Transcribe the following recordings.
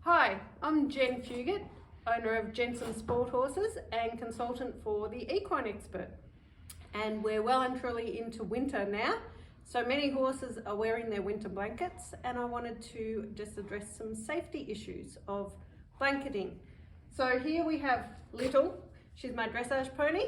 Hi, I'm Jen Fugit, owner of Jensen Sport Horses and consultant for the Equine Expert. And we're well and truly into winter now. So many horses are wearing their winter blankets, and I wanted to just address some safety issues of blanketing. So here we have Little. She's my dressage pony,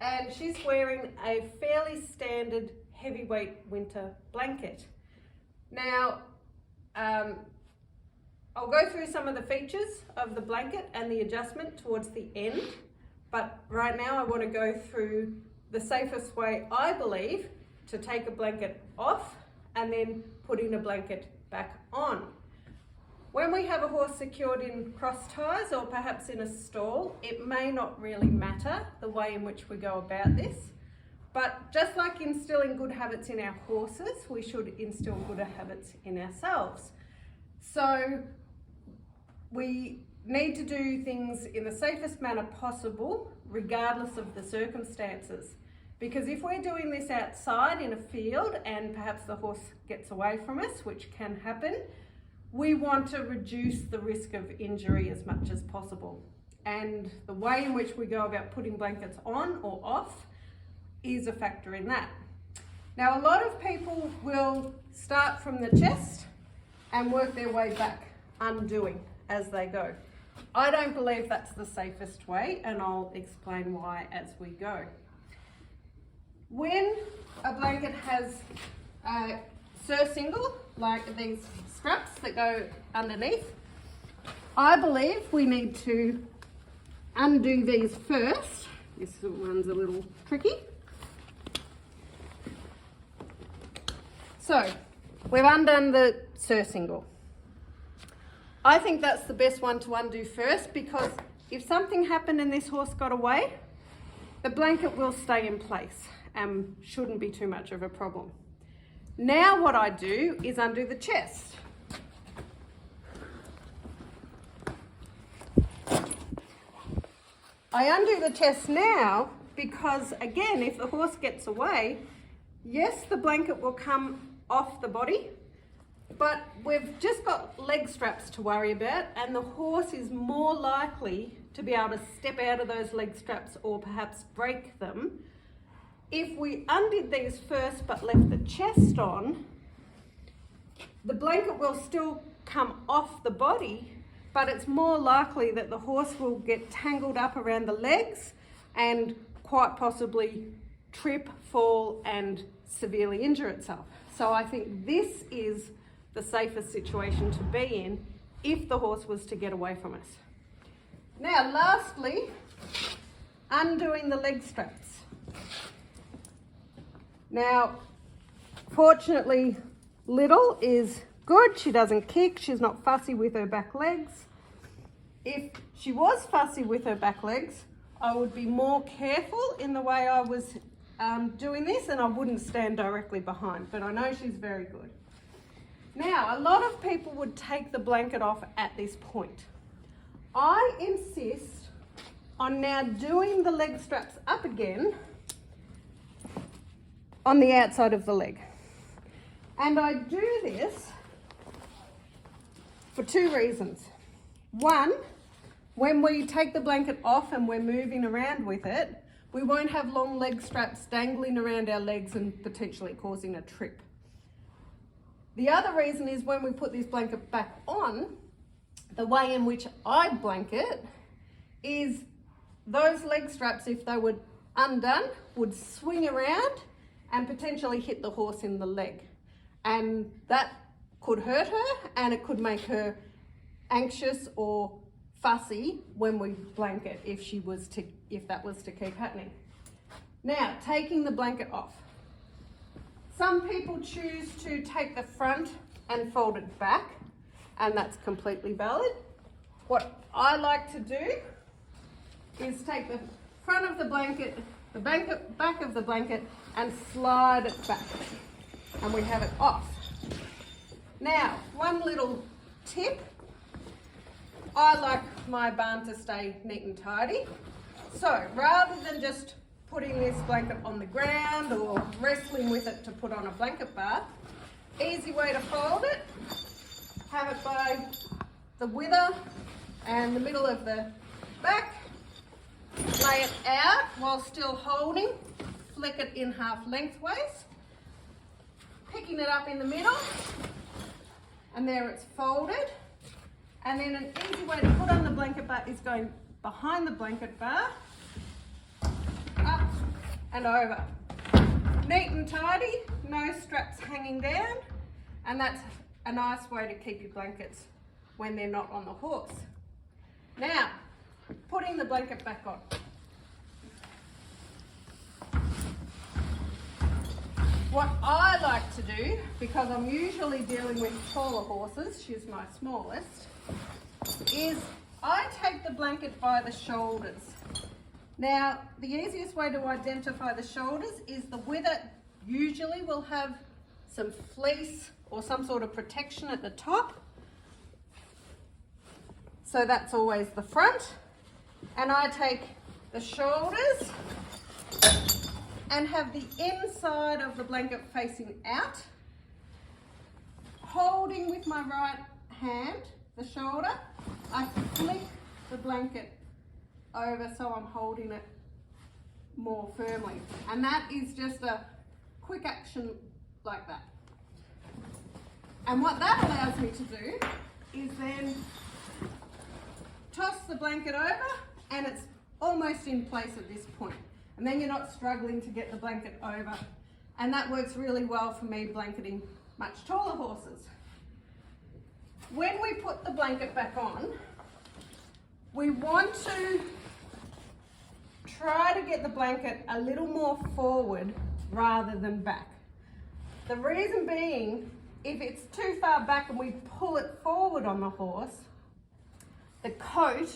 and she's wearing a fairly standard heavyweight winter blanket. Now, I'll go through some of the features of the blanket and the adjustment towards the end, but right now I want to go through the safest way, I believe, to take a blanket off and then putting a blanket back on. When we have a horse secured in cross ties or perhaps in a stall, it may not really matter the way in which we go about this, but just like instilling good habits in our horses, we should instill good habits in ourselves. So we need to do things in the safest manner possible, regardless of the circumstances. Because if we're doing this outside in a field and perhaps the horse gets away from us, which can happen, we want to reduce the risk of injury as much as possible. And the way in which we go about putting blankets on or off is a factor in that. Now, a lot of people will start from the chest and work their way back, undoing as they go. I don't believe that's the safest way, and I'll explain why as we go. When a blanket has a surcingle, like these straps that go underneath, I believe we need to undo these first. This one's a little tricky. So, we've undone the surcingle. I think that's the best one to undo first, because if something happened and this horse got away, the blanket will stay in place and shouldn't be too much of a problem. Now what I do is undo the chest. I undo the chest now because, again, if the horse gets away, yes, the blanket will come off the body, but we've just got leg straps to worry about, and the horse is more likely to be able to step out of those leg straps or perhaps break them. If we undid these first but left the chest on, the blanket will still come off the body, but it's more likely that the horse will get tangled up around the legs and quite possibly trip, fall, and severely injure itself. So I think this is the safest situation to be in if the horse was to get away from us. Now, lastly, undoing the leg straps. Now, fortunately, Little is good. She doesn't kick. She's not fussy with her back legs. If she was fussy with her back legs, I would be more careful in the way I was doing this, and I wouldn't stand directly behind, but I know she's very good. Now, a lot of people would take the blanket off at this point. I insist on now doing the leg straps up again on the outside of the leg. And I do this for two reasons. One, when we take the blanket off and we're moving around with it, we won't have long leg straps dangling around our legs and potentially causing a trip. The other reason is when we put this blanket back on, the way in which I blanket is those leg straps, if they were undone, would swing around and potentially hit the horse in the leg. And that could hurt her, and it could make her anxious or fussy when we blanket if that was to keep happening. Now, taking the blanket off. Some people choose to take the front and fold it back, and that's completely valid. What I like to do is take the front of the blanket, the back of the blanket, and slide it back, and we have it off. Now, one little tip. I like my barn to stay neat and tidy. So rather than just putting this blanket on the ground or wrestling with it to put on a blanket bath, easy way to fold it, have it by the wither and the middle of the back, lay it out while still holding, flick it in half lengthways, picking it up in the middle, and there it's folded. And then an easy way to put on the blanket bar is going behind the blanket bar, up and over. Neat and tidy, no straps hanging down, and that's a nice way to keep your blankets when they're not on the horse. Now, putting the blanket back on. What I like to do, because I'm usually dealing with taller horses, she's my smallest, is I take the blanket by the shoulders. Now, the easiest way to identify the shoulders is the wither usually will have some fleece or some sort of protection at the top. So that's always the front. And I take the shoulders and have the inside of the blanket facing out, holding with my right hand the shoulder. I flick the blanket over so I'm holding it more firmly, and that is just a quick action like that. And what that allows me to do is then toss the blanket over, and it's almost in place at this point. And then you're not struggling to get the blanket over. And that works really well for me blanketing much taller horses. When we put the blanket back on, we want to try to get the blanket a little more forward rather than back. The reason being, if it's too far back and we pull it forward on the horse, the coat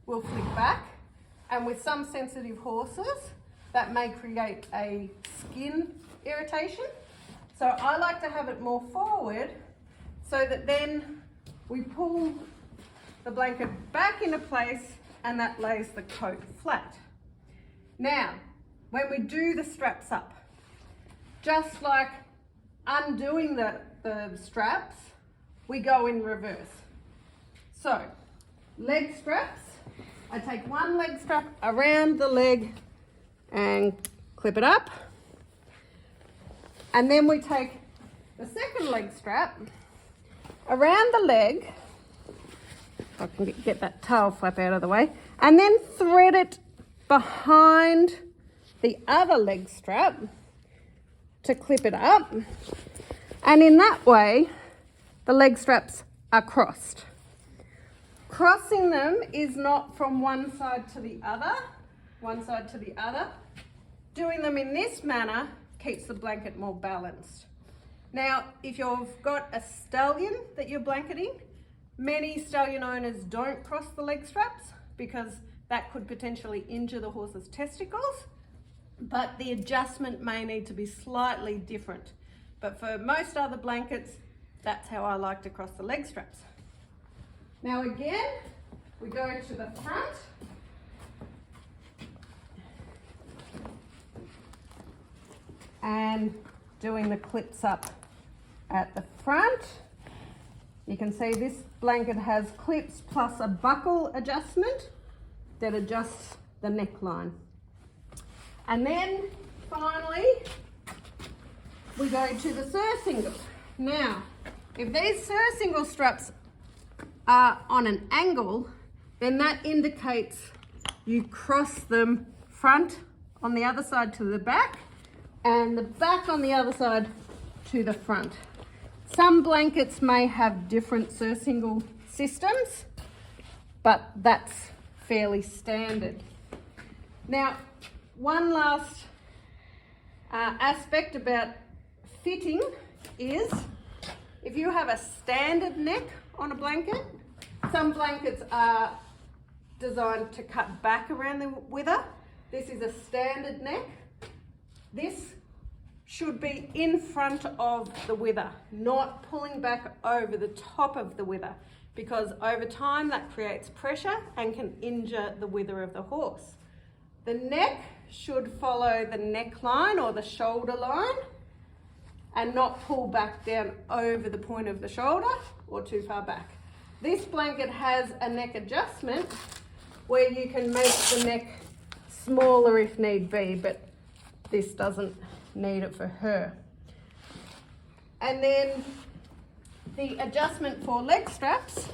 will flick back, and with some sensitive horses, that may create a skin irritation. So I like to have it more forward so that then we pull the blanket back into place and that lays the coat flat. Now, when we do the straps up, just like undoing the straps, we go in reverse. So, leg straps, I take one leg strap around the leg and clip it up. And then we take the second leg strap around the leg, if I can get that tail flap out of the way, and then thread it behind the other leg strap to clip it up. And in that way, the leg straps are crossed. Crossing them is not from one side to the other, Doing them in this manner keeps the blanket more balanced. Now, if you've got a stallion that you're blanketing, many stallion owners don't cross the leg straps because that could potentially injure the horse's testicles, but the adjustment may need to be slightly different. But for most other blankets, that's how I like to cross the leg straps. Now again, we go to the front. And doing the clips up at the front. You can see this blanket has clips plus a buckle adjustment that adjusts the neckline. And then finally, we go to the surcingle. Now, if these surcingle straps are on an angle, then that indicates you cross them front on the other side to the back, and the back on the other side to the front. Some blankets may have different surcingle systems, but that's fairly standard. Now, one last aspect about fitting is if you have a standard neck on a blanket, some blankets are designed to cut back around the wither. This is a standard neck. This should be in front of the wither, not pulling back over the top of the wither, because over time that creates pressure and can injure the wither of the horse. The neck should follow the neckline or the shoulder line and not pull back down over the point of the shoulder or too far back. This blanket has a neck adjustment where you can make the neck smaller if need be, but this doesn't need it for her. And then the adjustment for leg straps,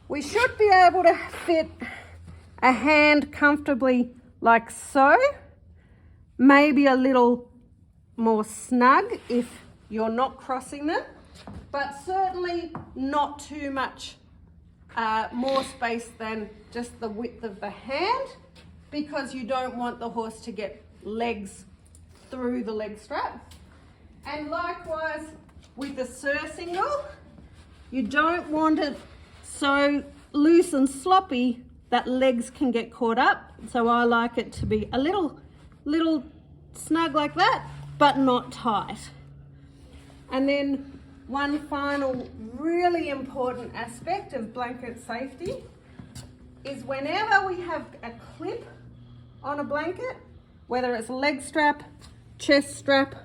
we should be able to fit a hand comfortably like so, maybe a little more snug if you're not crossing them, but certainly not too much more space than just the width of the hand, because you don't want the horse to get legs through the leg strap. And likewise with the surcingle, you don't want it so loose and sloppy that legs can get caught up. So I like it to be a little snug like that, but not tight. And then one final really important aspect of blanket safety is whenever we have a clip on a blanket, whether it's a leg strap, chest strap,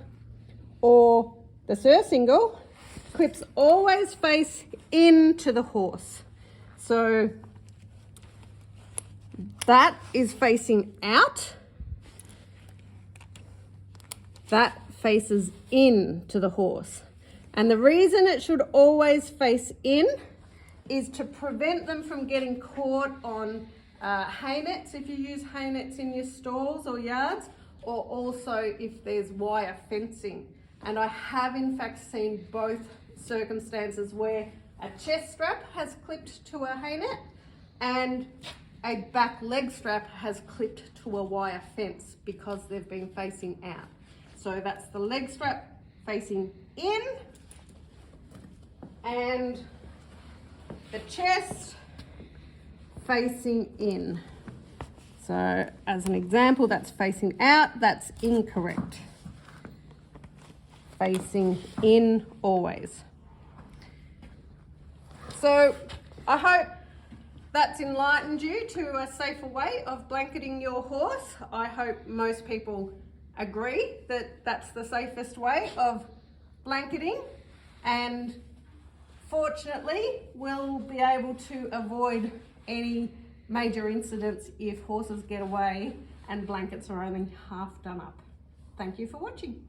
or the surcingle, clips always face into the horse. So that is facing out, that faces in to the horse. And the reason it should always face in is to prevent them from getting caught on hay nets, if you use hay nets in your stalls or yards, or also if there's wire fencing. And I have in fact seen both circumstances where a chest strap has clipped to a hay net and a back leg strap has clipped to a wire fence because they've been facing out. So that's the leg strap facing in and the chest facing in. So as an example, that's facing out, that's incorrect. Facing in always. So I hope that's enlightened you to a safer way of blanketing your horse. I hope most people agree that that's the safest way of blanketing, and fortunately we'll be able to avoid any major incidents if horses get away and blankets are only half done up. Thank you for watching.